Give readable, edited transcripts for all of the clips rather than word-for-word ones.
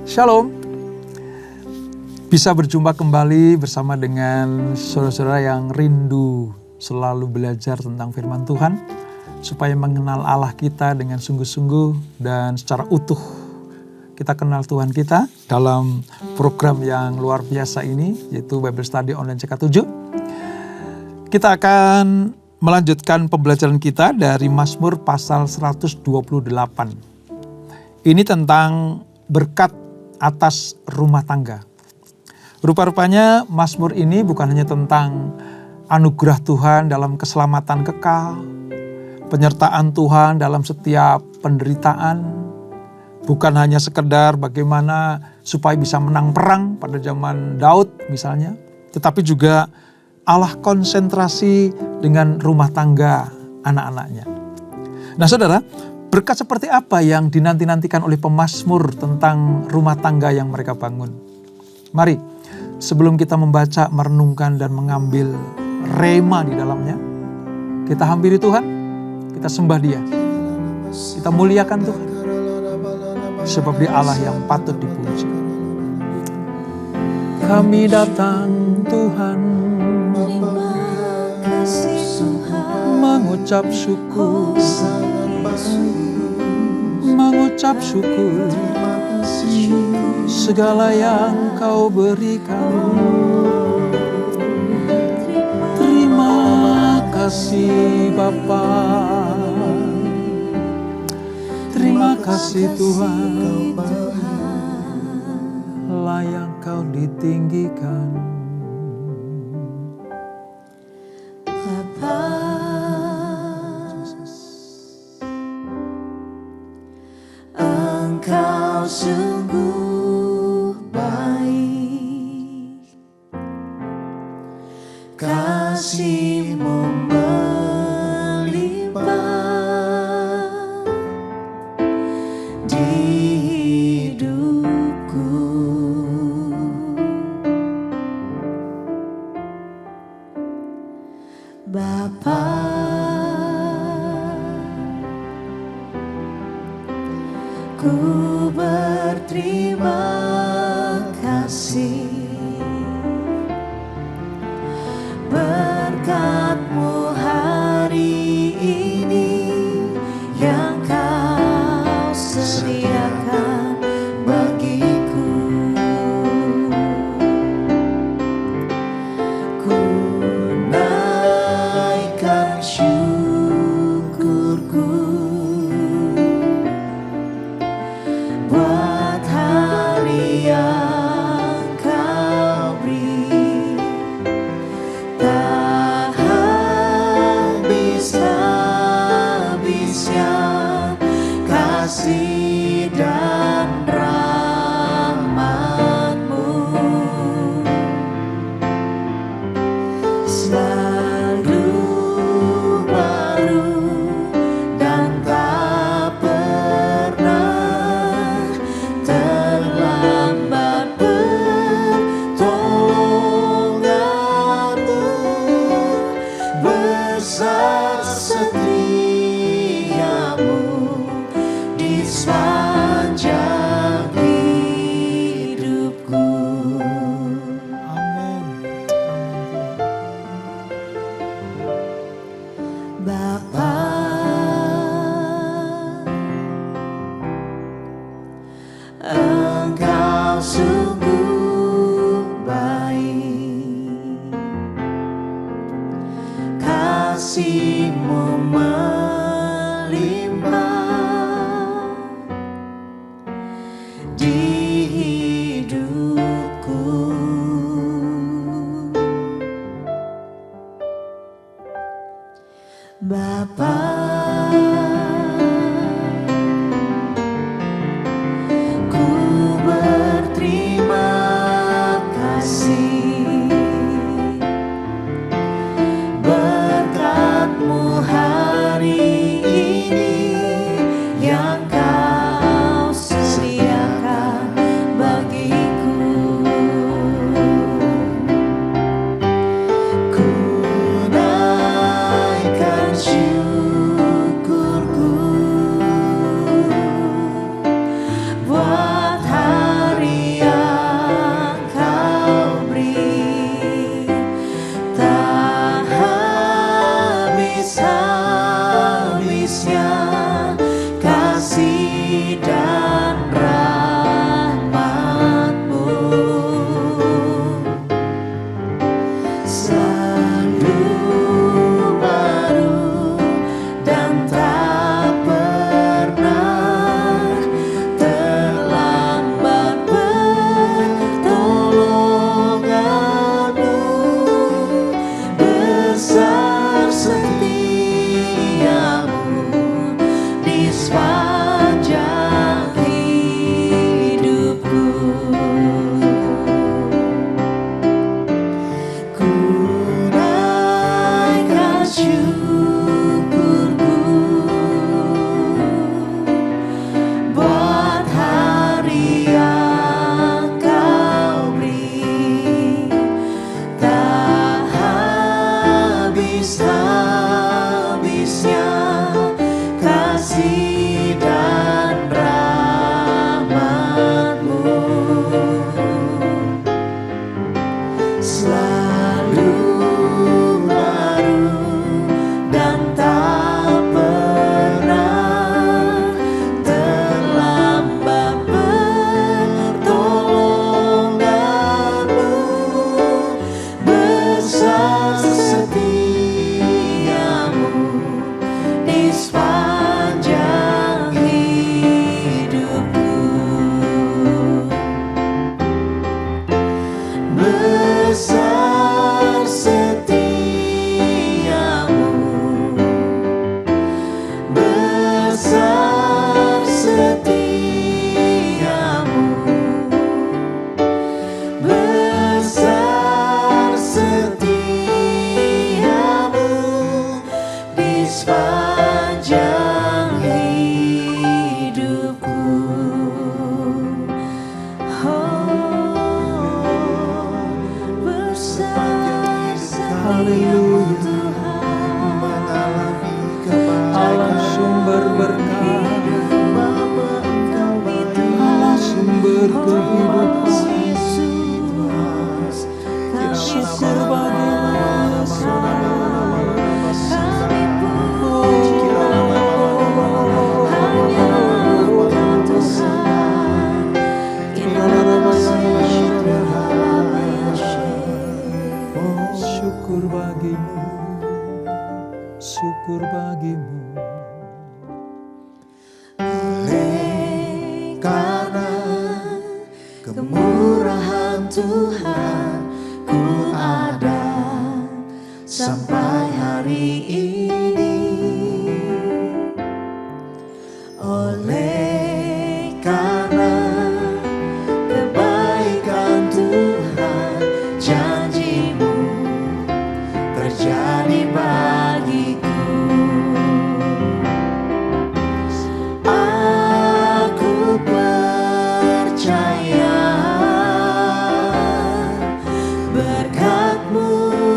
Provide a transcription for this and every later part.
Shalom. Bisa berjumpa kembali bersama dengan saudara-saudara yang rindu selalu belajar tentang firman Tuhan, supaya mengenal Allah kita dengan sungguh-sungguh dan secara utuh. Kita kenal Tuhan kita dalam program yang luar biasa ini, yaitu Bible Study Online CK7. Kita akan melanjutkan pembelajaran kita dari Mazmur pasal 128. Ini tentang berkat atas rumah tangga. Rupa-rupanya Mazmur ini bukan hanya tentang anugerah Tuhan dalam keselamatan kekal, penyertaan Tuhan dalam setiap penderitaan, bukan hanya sekedar bagaimana supaya bisa menang perang pada zaman Daud misalnya, tetapi juga Allah konsentrasi dengan rumah tangga anak-anaknya. Nah saudara, berkat seperti apa yang dinanti-nantikan oleh pemazmur tentang rumah tangga yang mereka bangun? Mari, sebelum kita membaca, merenungkan, dan mengambil rema di dalamnya, kita hampiri Tuhan, kita sembah Dia, kita muliakan Tuhan, sebab Dia Allah yang patut dipuji. Kami datang Tuhan, mengucap syukur, mengucap syukur segala yang Kau berikan. Terima kasih Bapa, terima kasih Tuhan, layak Kau ditinggikan. Engkau sungguh baik, kasih-Mu melimpah di hidupku. Bapa, ku berterima kasih, berkat-Mu hari ini yang Kau sediakan bagiku. Ku naikkan syukurku buat hari yang Kau beri. Tak habis-habisnya kasih dan rahmat-Mu, selalu baru dan tak pernah terlambat. Pertolongan-Mu besar, setia-Mu di sepanjang hidupku. Amin. Bapa, Engkau sungguh baik, kasih-Mu melimpah di hidupku. Bapa, ku berterima kasih, berkat-Mu hari ini yang Kau sediakan kehidupan. Syukur bagimu selalu kami puji. Hanya Engkau Tuhan, Syukur bagimu, syukur bagimu. oleh karena kemurahan Tuhan ku ada sampai hari ini. Oleh karena kebaikan Tuhan, janji-Mu terjadi bagiku. Aku percaya berkat-Mu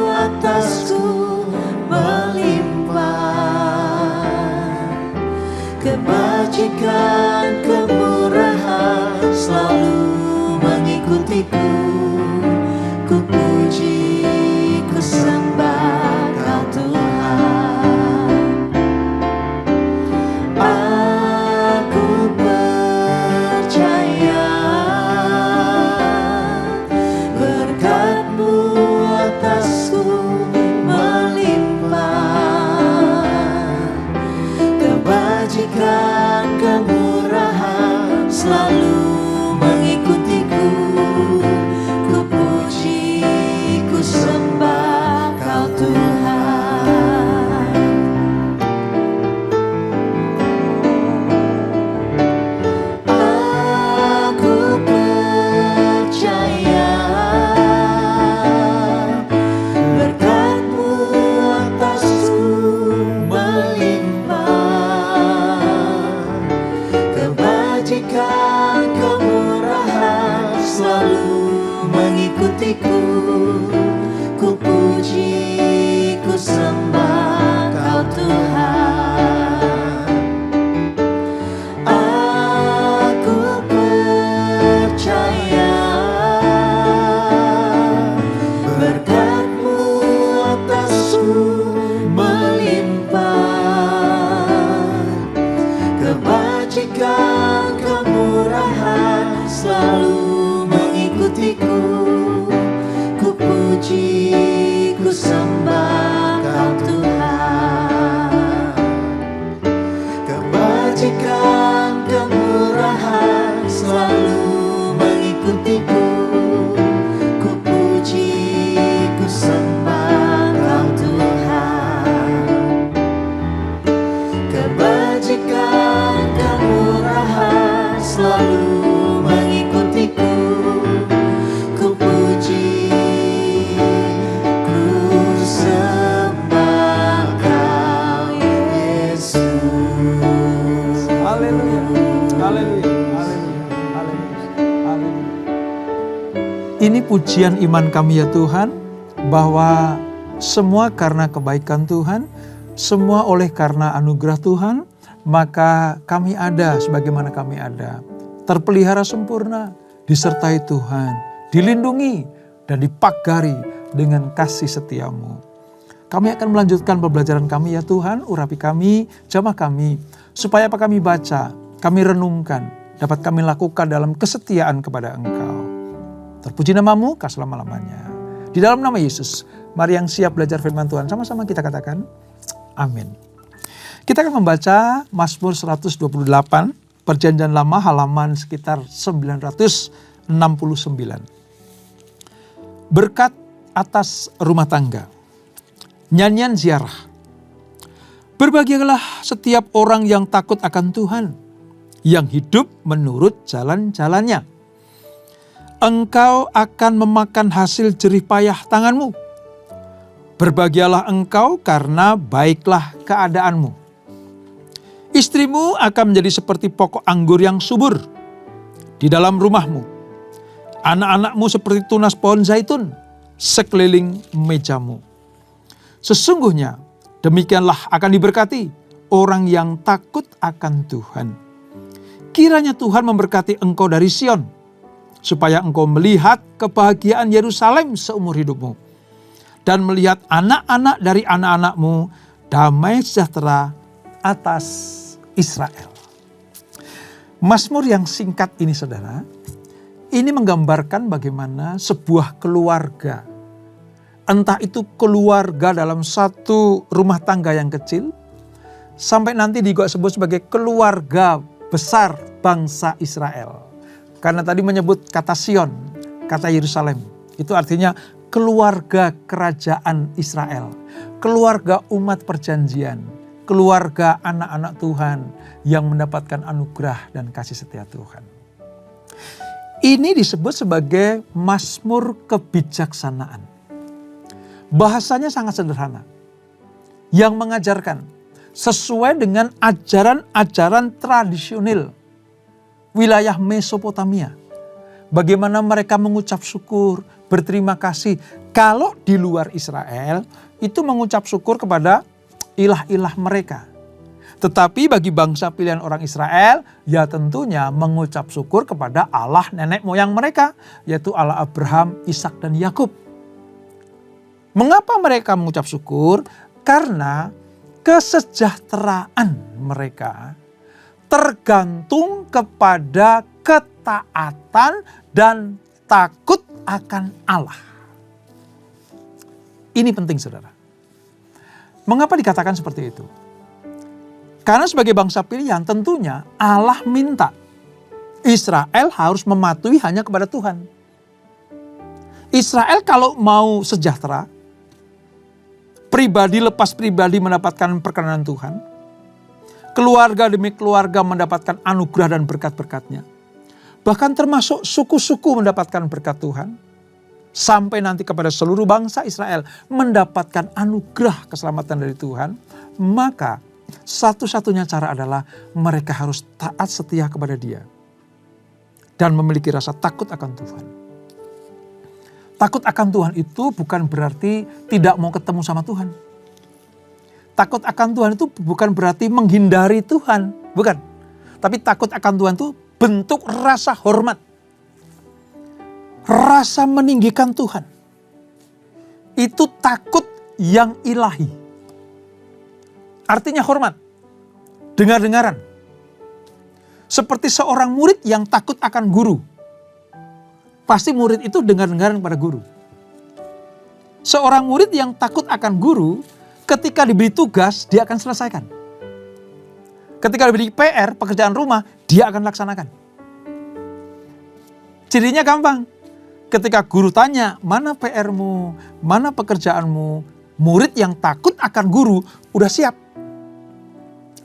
atasku melimpah, kebajikan kemurahan selalu mengikutiku. Ku puji, ku sembah Kau Tuhan. Aku percaya berkat-Mu atasku melimpah, kebajikan kemurahan selalu mengikutiku. Ku puji, ku sembah Kau Tuhan. Aku percaya berkat-Mu atasku melimpah, kebajikan kemurahan selalu mengikutiku. Ku puji, ku sembah Kau Tuhan. Aku percaya berkat-Mu atasku melimpah, kebajikan kemurahan selalu mengikutiku. Ku puji, ku sembah Kau Tuhan. Kebajikan kemurahan selalu mengikutiku. Ku puji, ku sembah Kau Tuhan. Kebajikan kemurahan selalu mengikutiku. Ku puji, ku sembah Kau Yesus. Haleluya, haleluya, haleluya, haleluya, haleluya. Ini pujian iman kami ya Tuhan, bahwa semua karena kebaikan Tuhan, semua oleh karena anugerah Tuhan, maka kami ada sebagaimana kami ada. Terpelihara sempurna, disertai Tuhan, dilindungi dan dipagari dengan kasih setia-Mu. Kami akan melanjutkan pembelajaran kami ya Tuhan, urapi kami, jamah kami, supaya apa kami baca, kami renungkan, dapat kami lakukan dalam kesetiaan kepada Engkau. Terpuji nama-Mu selama-lamanya. Di dalam nama Yesus, mari yang siap belajar firman Tuhan, sama-sama kita katakan, amin. Kita akan membaca Mazmur 128, Perjanjian Lama halaman sekitar 969. Berkat atas rumah tangga. Nyanyian ziarah. Berbahagialah setiap orang yang takut akan Tuhan, yang hidup menurut jalan-jalannya. Engkau akan memakan hasil jerih payah tanganmu. Berbahagialah engkau karena baiklah keadaanmu. Istrimu akan menjadi seperti pokok anggur yang subur di dalam rumahmu. Anak-anakmu seperti tunas pohon zaitun sekeliling mejamu. Sesungguhnya demikianlah akan diberkati orang yang takut akan Tuhan. Kiranya Tuhan memberkati engkau dari Sion, supaya engkau melihat kebahagiaan Yerusalem seumur hidupmu, dan melihat anak-anak dari anak-anakmu damai sejahtera atas Israel. Mazmur yang singkat ini saudara, ini menggambarkan bagaimana sebuah keluarga, entah itu keluarga dalam satu rumah tangga yang kecil, sampai nanti juga disebut sebagai keluarga besar bangsa Israel. Karena tadi menyebut kata Sion, kata Yerusalem. Itu artinya keluarga kerajaan Israel. Keluarga umat perjanjian. Keluarga anak-anak Tuhan yang mendapatkan anugerah dan kasih setia Tuhan. Ini disebut sebagai Mazmur kebijaksanaan. Bahasanya sangat sederhana. Yang mengajarkan sesuai dengan ajaran-ajaran tradisional wilayah Mesopotamia. Bagaimana mereka mengucap syukur, berterima kasih. Kalau di luar Israel itu mengucap syukur kepada ilah-ilah mereka. Tetapi bagi bangsa pilihan orang Israel, ya tentunya mengucap syukur kepada Allah nenek moyang mereka, yaitu Allah Abraham, Ishak dan Yakub. Mengapa mereka mengucap syukur? Karena kesejahteraan mereka tergantung kepada ketaatan dan takut akan Allah. Ini penting saudara. Mengapa dikatakan seperti itu? Karena sebagai bangsa pilihan tentunya Allah minta Israel harus mematuhi hanya kepada Tuhan. Israel kalau mau sejahtera, pribadi lepas pribadi mendapatkan perkenanan Tuhan, keluarga demi keluarga mendapatkan anugerah dan berkat-berkatnya. Bahkan termasuk suku-suku mendapatkan berkat Tuhan. Sampai nanti kepada seluruh bangsa Israel mendapatkan anugerah keselamatan dari Tuhan. Maka satu-satunya cara adalah mereka harus taat setia kepada Dia. Dan memiliki rasa takut akan Tuhan. Takut akan Tuhan itu bukan berarti tidak mau ketemu sama Tuhan. Takut akan Tuhan itu bukan berarti menghindari Tuhan. Bukan. Tapi takut akan Tuhan itu bentuk rasa hormat. Rasa meninggikan Tuhan. Itu takut yang ilahi. Artinya hormat. Dengar-dengaran. Seperti seorang murid yang takut akan guru. Pasti murid itu dengar-dengaran pada guru. Seorang murid yang takut akan guru, ketika diberi tugas, dia akan selesaikan. Ketika diberi PR, pekerjaan rumah, dia akan laksanakan. Cirinya gampang. Ketika guru tanya, mana PR-mu, mana pekerjaanmu, murid yang takut akan guru, udah siap.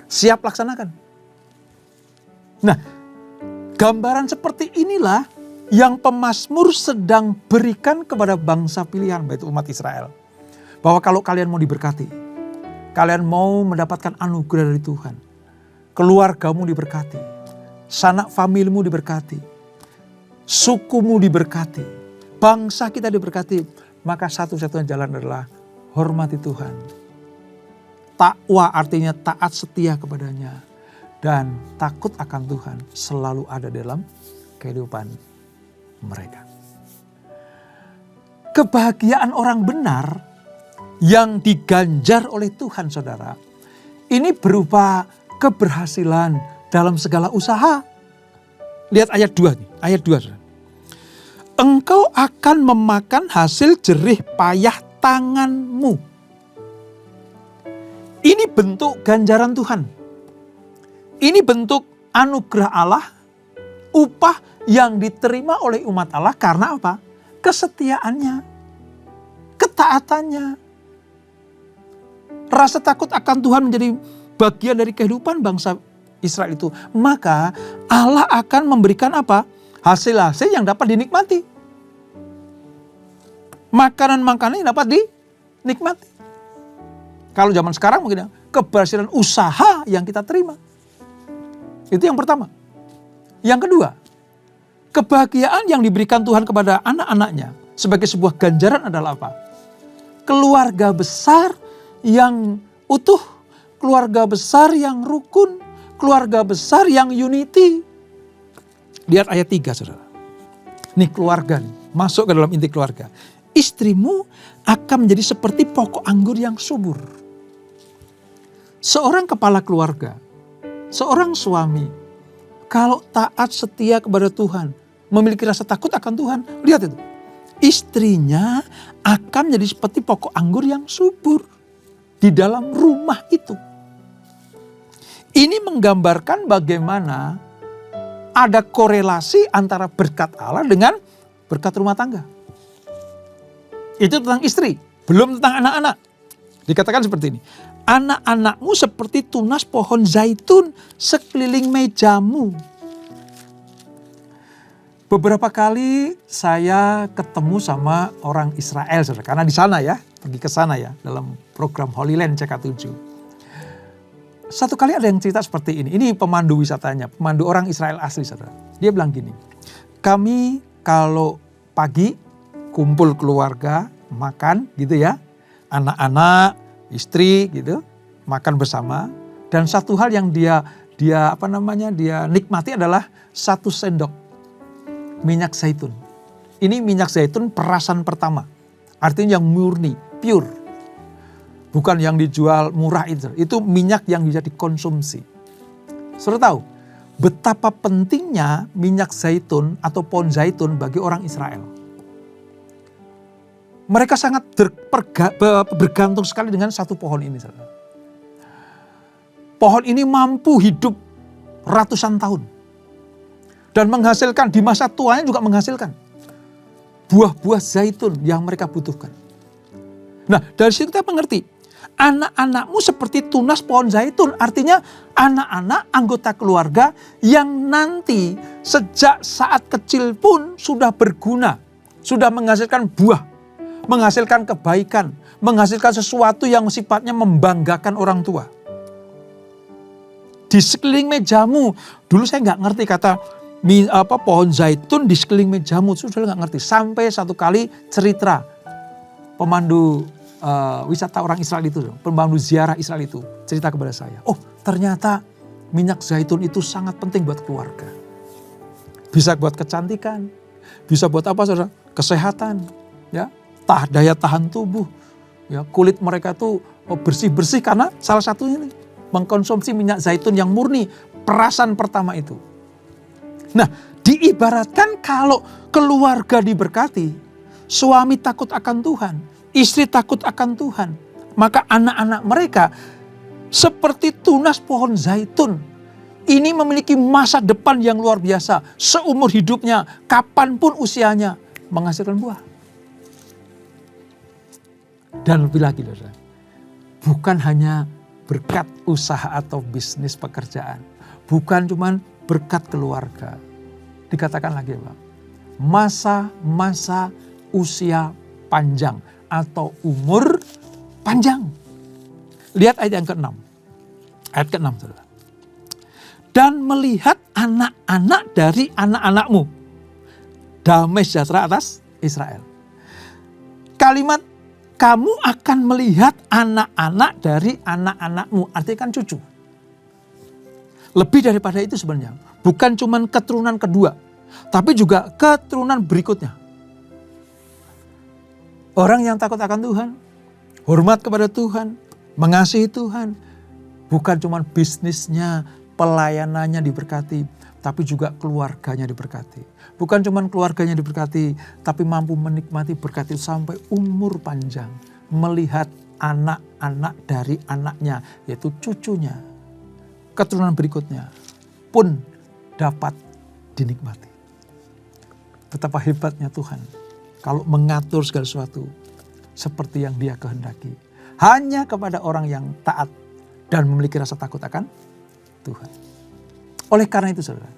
Siap laksanakan. Nah, gambaran seperti inilah yang pemazmur sedang berikan kepada bangsa pilihan, yaitu umat Israel. Bahwa kalau kalian mau diberkati, kalian mau mendapatkan anugerah dari Tuhan, keluargamu diberkati, sanak familimu diberkati, sukumu diberkati, bangsa kita diberkati, maka satu-satunya jalan adalah hormati Tuhan. Takwa artinya taat setia kepadanya, dan takut akan Tuhan selalu ada dalam kehidupan mereka. Kebahagiaan orang benar yang diganjar oleh Tuhan saudara, ini berupa keberhasilan dalam segala usaha. Lihat ayat 2 nih, ayat 2 saudara. Engkau akan memakan hasil jerih payah tanganmu. Ini bentuk ganjaran Tuhan. Ini bentuk anugerah Allah, upah yang diterima oleh umat Allah karena apa? Kesetiaannya, ketaatannya. Rasa takut akan Tuhan menjadi bagian dari kehidupan bangsa Israel itu. Maka Allah akan memberikan apa? Hasil-hasil yang dapat dinikmati. Makanan-makanan yang dapat dinikmati. Kalau zaman sekarang mungkin keberhasilan usaha yang kita terima. Itu yang pertama. Yang kedua, kebahagiaan yang diberikan Tuhan kepada anak-anaknya sebagai sebuah ganjaran adalah apa? Keluarga besar yang utuh, keluarga besar yang rukun, keluarga besar yang unity. Lihat ayat 3 saudara. Nih keluarga nih, masuk ke dalam inti keluarga. Istrimu akan menjadi seperti pokok anggur yang subur. Seorang kepala keluarga, seorang suami, kalau taat setia kepada Tuhan, memiliki rasa takut akan Tuhan, lihat itu. Istrinya akan menjadi seperti pokok anggur yang subur di dalam rumah itu. Ini menggambarkan bagaimana ada korelasi antara berkat Allah dengan berkat rumah tangga. Itu tentang istri, belum tentang anak-anak. Dikatakan seperti ini. Anak-anakmu seperti tunas pohon zaitun sekeliling mejamu. Beberapa kali saya ketemu sama orang Israel, saudara. Karena di sana ya, pergi ke sana ya, dalam program Holy Land CK7. Satu kali ada yang cerita seperti ini. Ini pemandu wisatanya, pemandu orang Israel asli, saudara. Dia bilang gini, kami kalau pagi kumpul keluarga, makan gitu ya. Anak-anak, istri gitu, makan bersama. Dan satu hal yang dia nikmati adalah 1 sendok minyak zaitun. Ini minyak zaitun perasan pertama. Artinya yang murni, pure. Bukan yang dijual murah itu. Itu minyak yang bisa dikonsumsi. Saudara tahu betapa pentingnya minyak zaitun atau pohon zaitun bagi orang Israel. Mereka sangat bergantung sekali dengan satu pohon ini. Saudara. Pohon ini mampu hidup ratusan tahun. Dan menghasilkan, di masa tuanya juga menghasilkan buah-buah zaitun yang mereka butuhkan. Nah, dari situ kita mengerti, anak-anakmu seperti tunas pohon zaitun. Artinya anak-anak anggota keluarga yang nanti sejak saat kecil pun sudah berguna. Sudah menghasilkan buah, menghasilkan kebaikan, menghasilkan sesuatu yang sifatnya membanggakan orang tua. Di sekeliling mejamu, dulu saya nggak ngerti kata pohon zaitun di sekeliling mejamu, sudah nggak ngerti. Sampai satu kali cerita pemandu wisata orang Israel itu, pemandu ziarah Israel itu cerita kepada saya. Oh, ternyata minyak zaitun itu sangat penting buat keluarga. Bisa buat kecantikan, bisa buat apa saudara? Kesehatan, ya, daya tahan tubuh, ya, kulit mereka tuh bersih-bersih karena salah satunya ini mengkonsumsi minyak zaitun yang murni, perasan pertama itu. Nah, diibaratkan kalau keluarga diberkati, suami takut akan Tuhan, istri takut akan Tuhan, maka anak-anak mereka seperti tunas pohon zaitun. Ini memiliki masa depan yang luar biasa, seumur hidupnya, kapanpun usianya, menghasilkan buah. Dan lebih lagi, saudara, bukan hanya berkat usaha atau bisnis pekerjaan, bukan cuman berkat keluarga. Dikatakan lagi, Pak, masa-masa usia panjang atau umur panjang. Lihat ayat yang ke-6. Ayat ke-6, saudara. Dan melihat anak-anak dari anak-anakmu. Damai sejahtera atas Israel. Kalimat kamu akan melihat anak-anak dari anak-anakmu. Artinya kan cucu. Lebih daripada itu sebenarnya. Bukan cuma keturunan kedua. Tapi juga keturunan berikutnya. Orang yang takut akan Tuhan. Hormat kepada Tuhan. Mengasihi Tuhan. Bukan cuma bisnisnya, pelayanannya diberkati. Tapi juga keluarganya diberkati. Bukan cuma keluarganya diberkati. Tapi mampu menikmati berkat itu sampai umur panjang. Melihat anak-anak dari anaknya. Yaitu cucunya. Keturunan berikutnya pun dapat dinikmati. Betapa hebatnya Tuhan kalau mengatur segala sesuatu seperti yang Dia kehendaki. Hanya kepada orang yang taat dan memiliki rasa takut akan Tuhan. Oleh karena itu, saudara,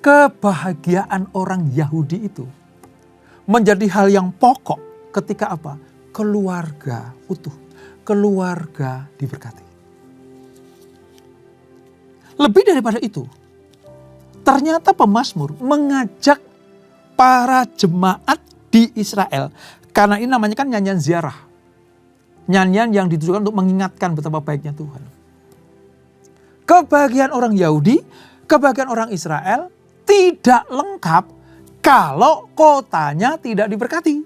kebahagiaan orang Yahudi itu menjadi hal yang pokok ketika apa? Keluarga utuh, keluarga diberkati. Lebih daripada itu, ternyata pemazmur mengajak para jemaat di Israel. Karena ini namanya kan nyanyian ziarah. Nyanyian yang ditujukan untuk mengingatkan betapa baiknya Tuhan. Kebahagiaan orang Yahudi, kebahagiaan orang Israel tidak lengkap kalau kotanya tidak diberkati.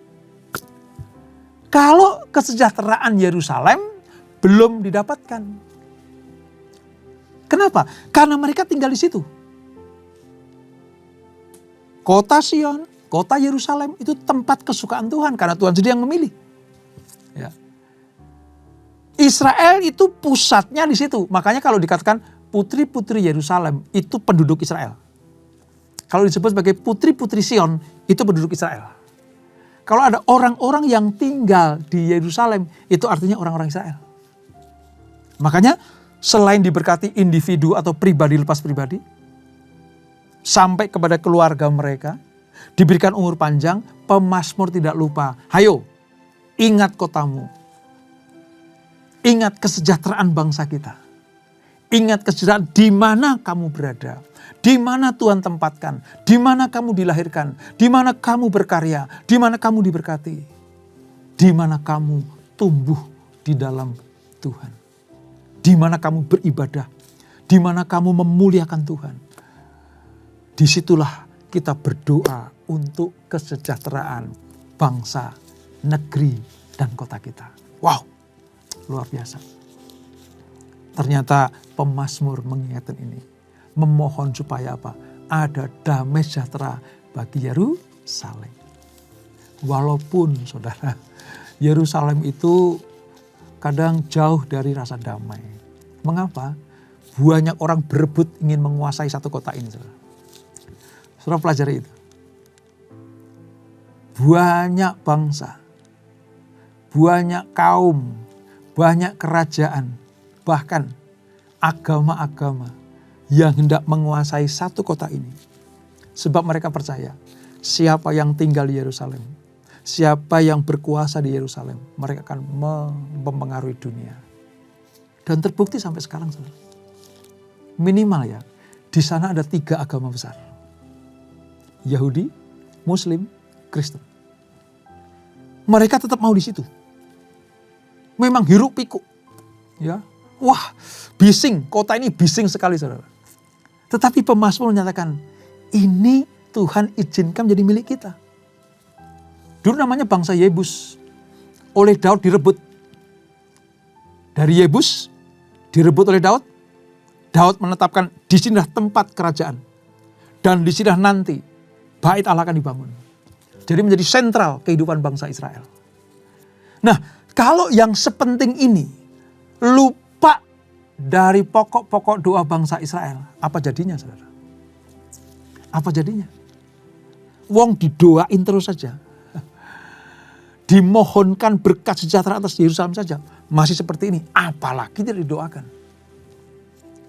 Kalau kesejahteraan Yerusalem belum didapatkan. Kenapa? Karena mereka tinggal di situ. Kota Sion, kota Yerusalem itu tempat kesukaan Tuhan karena Tuhan sendiri yang memilih. Ya. Israel itu pusatnya di situ. Makanya kalau dikatakan putri-putri Yerusalem itu penduduk Israel. Kalau disebut sebagai putri-putri Sion itu penduduk Israel. Kalau ada orang-orang yang tinggal di Yerusalem itu artinya orang-orang Israel. Makanya selain diberkati individu atau pribadi lepas pribadi, sampai kepada keluarga mereka, diberikan umur panjang, pemazmur tidak lupa. Hayo, ingat kotamu. Ingat kesejahteraan bangsa kita. Ingat kesejahteraan di mana kamu berada. Di mana Tuhan tempatkan. Di mana kamu dilahirkan. Di mana kamu berkarya. Di mana kamu diberkati. Di mana kamu tumbuh di dalam Tuhan. Di mana kamu beribadah. Di mana kamu memuliakan Tuhan. Disitulah kita berdoa untuk kesejahteraan bangsa, negeri, dan kota kita. Wow, luar biasa. Ternyata pemazmur mengingatkan ini. Memohon supaya apa? Ada damai sejahtera bagi Yerusalem. Walaupun saudara, Yerusalem itu kadang jauh dari rasa damai. Mengapa? Banyak orang berebut ingin menguasai satu kota ini, saudara. Saudara pelajari itu. Banyak bangsa, banyak kaum, banyak kerajaan, bahkan agama-agama yang hendak menguasai satu kota ini. Sebab mereka percaya siapa yang tinggal di Yerusalem, siapa yang berkuasa di Yerusalem, mereka akan mempengaruhi dunia. Dan terbukti sampai sekarang, saudara. Minimal ya, di sana ada 3 agama besar. Yahudi, Muslim, Kristen. Mereka tetap mau di situ. Memang hiruk pikuk. Ya. Wah, bising. Kota ini bising sekali, saudara. Tetapi pemazmur menyatakan, ini Tuhan izinkan menjadi milik kita. Dulu namanya bangsa Yebus. Oleh Daud direbut. Dari Yebus, direbut oleh Daud. Daud menetapkan di sinilah tempat kerajaan. Dan di sinilah nanti Bait Allah akan dibangun. Jadi menjadi sentral kehidupan bangsa Israel. Nah, kalau yang sepenting ini lupa dari pokok-pokok doa bangsa Israel, apa jadinya, saudara? Apa jadinya? Wong didoain terus saja. Dimohonkan berkat sejahtera atas Yerusalem saja. Masih seperti ini, apalagi tidak didoakan.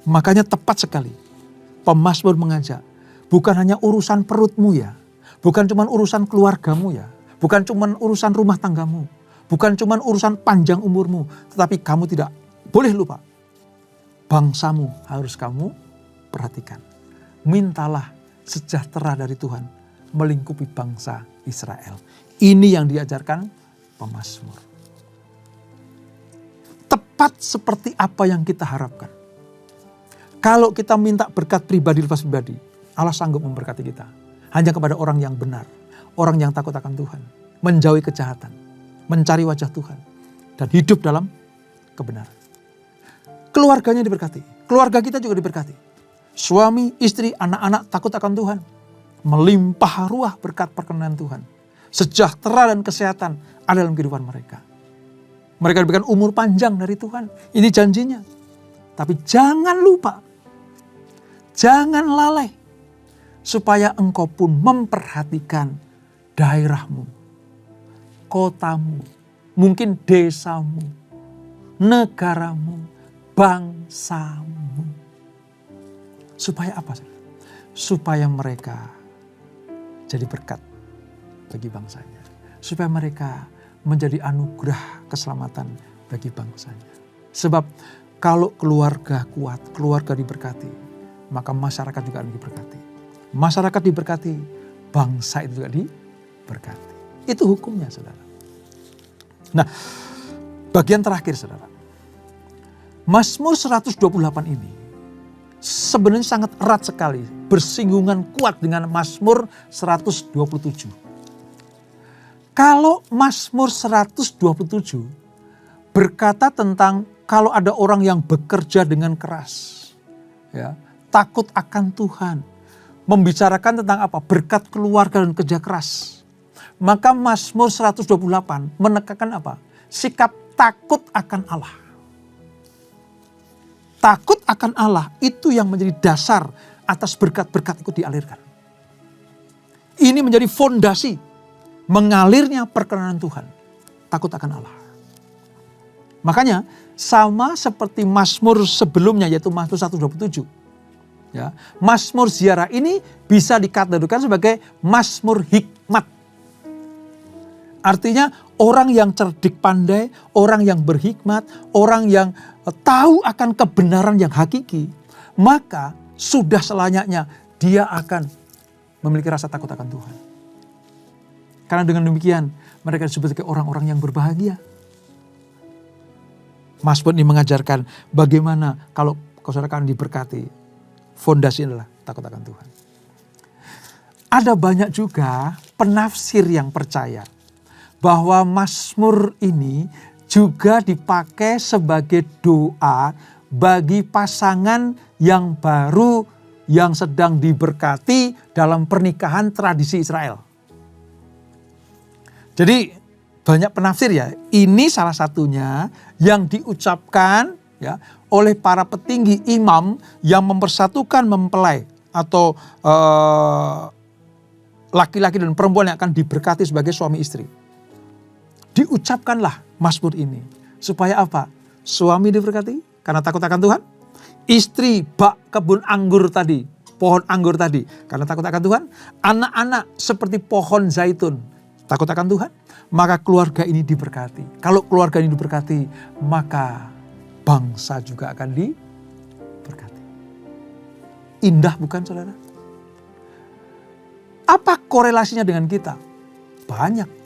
Makanya tepat sekali pemazmur mengajak. Bukan hanya urusan perutmu ya. Bukan cuma urusan keluargamu ya. Bukan cuma urusan rumah tanggamu. Bukan cuma urusan panjang umurmu. Tetapi kamu tidak boleh lupa. Bangsamu harus kamu perhatikan. Mintalah sejahtera dari Tuhan melingkupi bangsa Israel. Ini yang diajarkan pemazmur. Tepat seperti apa yang kita harapkan. Kalau kita minta berkat pribadi lepas pribadi, Allah sanggup memberkati kita. Hanya kepada orang yang benar. Orang yang takut akan Tuhan. Menjauhi kejahatan. Mencari wajah Tuhan. Dan hidup dalam kebenaran. Keluarganya diberkati. Keluarga kita juga diberkati. Suami, istri, anak-anak takut akan Tuhan. Melimpah ruah berkat perkenan Tuhan. Sejahtera dan kesehatan ada dalam kehidupan mereka. Mereka diberikan umur panjang dari Tuhan. Ini janjinya. Tapi jangan lupa. Jangan lalai. Supaya engkau pun memperhatikan daerahmu, kotamu, mungkin desamu, negaramu, bangsamu. Supaya apa? Supaya mereka jadi berkat bagi bangsanya. Supaya mereka menjadi anugerah keselamatan bagi bangsanya. Sebab kalau keluarga kuat, keluarga diberkati, maka masyarakat juga akan diberkati. Masyarakat diberkati, bangsa itu juga diberkati. Itu hukumnya, saudara. Nah, bagian terakhir, saudara. Mazmur 128 ini sebenarnya sangat erat sekali, bersinggungan kuat dengan Mazmur 127. Kalau Mazmur 127 berkata tentang kalau ada orang yang bekerja dengan keras, ya, takut akan Tuhan, membicarakan tentang apa? Berkat keluarga dan kerja keras. Maka Mazmur 128 menekankan apa? Sikap takut akan Allah. Takut akan Allah itu yang menjadi dasar atas berkat-berkat itu dialirkan. Ini menjadi fondasi mengalirnya perkenanan Tuhan. Takut akan Allah. Makanya sama seperti Mazmur sebelumnya yaitu Mazmur 127. Ya, Mazmur ziarah ini bisa dikategorikan sebagai Mazmur hikmat. Artinya orang yang cerdik pandai, orang yang berhikmat, orang yang tahu akan kebenaran yang hakiki, maka sudah selayaknya dia akan memiliki rasa takut akan Tuhan. Karena dengan demikian mereka disebut sebagai orang-orang yang berbahagia. Mazmur ini mengajarkan bagaimana kalau saudara akan diberkati, fondasi adalah takut akan Tuhan. Ada banyak juga penafsir yang percaya bahwa Mazmur ini juga dipakai sebagai doa bagi pasangan yang baru yang sedang diberkati dalam pernikahan tradisi Israel. Jadi banyak penafsir ya, ini salah satunya yang diucapkan ya oleh para petinggi imam yang mempersatukan mempelai atau laki-laki dan perempuan yang akan diberkati sebagai suami istri. Diucapkanlah Mazmur ini supaya apa? Suami diberkati karena takut akan Tuhan. Istri bak kebun anggur tadi, pohon anggur tadi karena takut akan Tuhan. Anak-anak seperti pohon zaitun takut akan Tuhan. Maka keluarga ini diberkati. Kalau keluarga ini diberkati, maka bangsa juga akan diberkati. Indah bukan saudara? Apa korelasinya dengan kita? Banyak.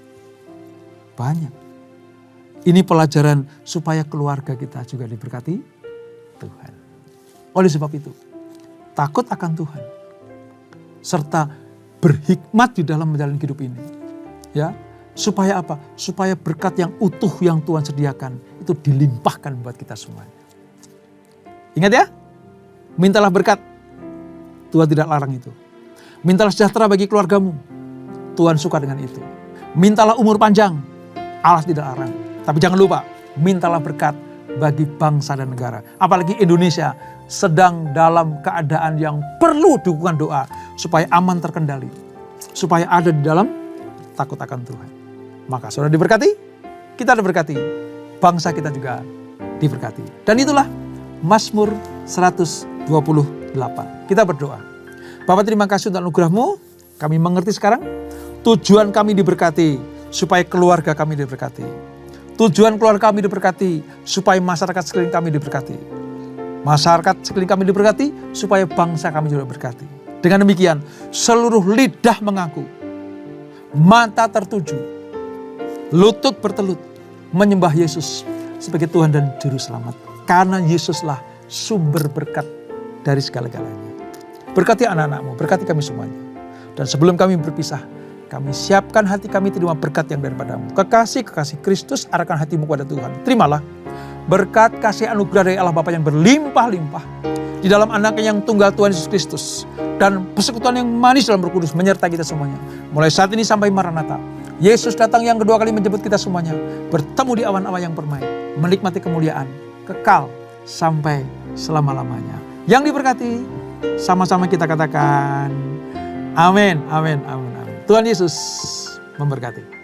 Ini pelajaran supaya keluarga kita juga diberkati Tuhan. Oleh sebab itu, takut akan Tuhan. Serta berhikmat di dalam menjalani hidup ini. Ya, supaya apa? Supaya berkat yang utuh yang Tuhan sediakan itu dilimpahkan buat kita semuanya. Ingat ya, mintalah berkat. Tuhan tidak larang itu. Mintalah sejahtera bagi keluargamu. Tuhan suka dengan itu. Mintalah umur panjang. Allah tidak larang. Tapi jangan lupa, mintalah berkat bagi bangsa dan negara. Apalagi Indonesia sedang dalam keadaan yang perlu dukungan doa. Supaya aman terkendali. Supaya ada di dalam takut akan Tuhan. Maka saudara diberkati, kita diberkati, bangsa kita juga diberkati. Dan itulah Mazmur 128. Kita berdoa. Bapak terima kasih untuk anugerah-Mu, kami mengerti sekarang. Tujuan kami diberkati, supaya keluarga kami diberkati. Tujuan keluarga kami diberkati, supaya masyarakat sekeliling kami diberkati. Masyarakat sekeliling kami diberkati, supaya bangsa kami juga diberkati. Dengan demikian, seluruh lidah mengaku, mata tertuju, lutut bertelut, menyembah Yesus sebagai Tuhan dan Juru Selamat. Karena Yesuslah sumber berkat dari segala-galanya. Berkati anak-anak-Mu, berkati kami semuanya. Dan sebelum kami berpisah, kami siapkan hati kami terima berkat yang daripada-Mu. Kekasih Kristus, arahkan hatimu kepada Tuhan. Terimalah berkat kasih anugerah dari Allah Bapa yang berlimpah-limpah di dalam Anaknya yang tunggal Tuhan Yesus Kristus. Dan persekutuan yang manis dalam Roh Kudus menyertai kita semuanya. Mulai saat ini sampai Maranatha. Yesus datang yang kedua kali menjemput kita semuanya. Bertemu di awan-awan yang permai. Menikmati kemuliaan. Kekal sampai selama-lamanya. Yang diberkati, sama-sama kita katakan, amin, amin, amin, amin. Tuhan Yesus memberkati.